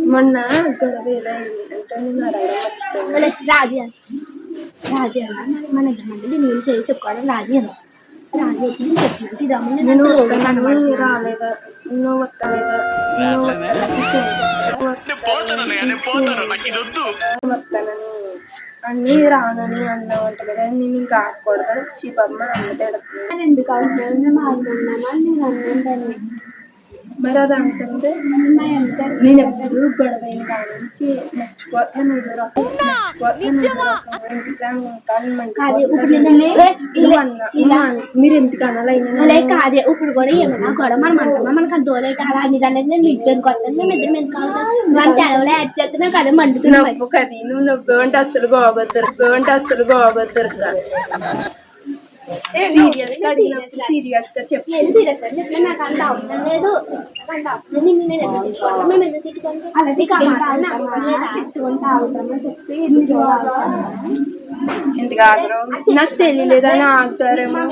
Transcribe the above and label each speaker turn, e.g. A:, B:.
A: మొన్న గొడవ ఏదైందంటే
B: రాజీ అన్న రాజీ అన్న మన ఇద్దరు దీని గురించి చెప్పుకోవడం రాజీ అన్న రాజీ వచ్చి చెప్పినట్టు రమ్మని
A: నేను రాలేదా నువ్వు వస్తలేదా వస్తానని అన్నీ రానని అన్నావంట కదా నేను ఇంకా ఆకూడదు చీపమ్మ అన్న తిడుతుంది
B: ఎందుకు అవుతుంది మేము ఆడుకున్నామా నేను అనుకుంటాను
A: మరి అది అంటుంది నేను ఎప్పుడు గొడవైన కాడి నుంచి మర్చిపోతాను మీరు ఎందుకు అనాలి
B: కాదే ఇప్పుడు కూడా ఏమన్నా గొడవ మనం అంటామా మనకు దూరం అలా అన్ని దాని నేను ఇద్దరు కొత్త మేము ఇద్దరు ఎందుకు తెలవలే యాడ్ చేస్తున్నా కదా మండుతున్నా
A: నవ్వు కది నువ్వు నవ్వేవంటే అస్సలు బాగోద్దరు సీరియస్ గా చెప్పు
B: సీరియస్ గా చెప్తే నాకు అంత అవసరం లేదు మేము ఎందుకు తిట్టుకుంటాం అలాంటి పెట్టుకుంటా అవుతామని చెప్పి
A: ఎందుకు ఆగరు నాకు తెలియలేదని ఆగుతారేమో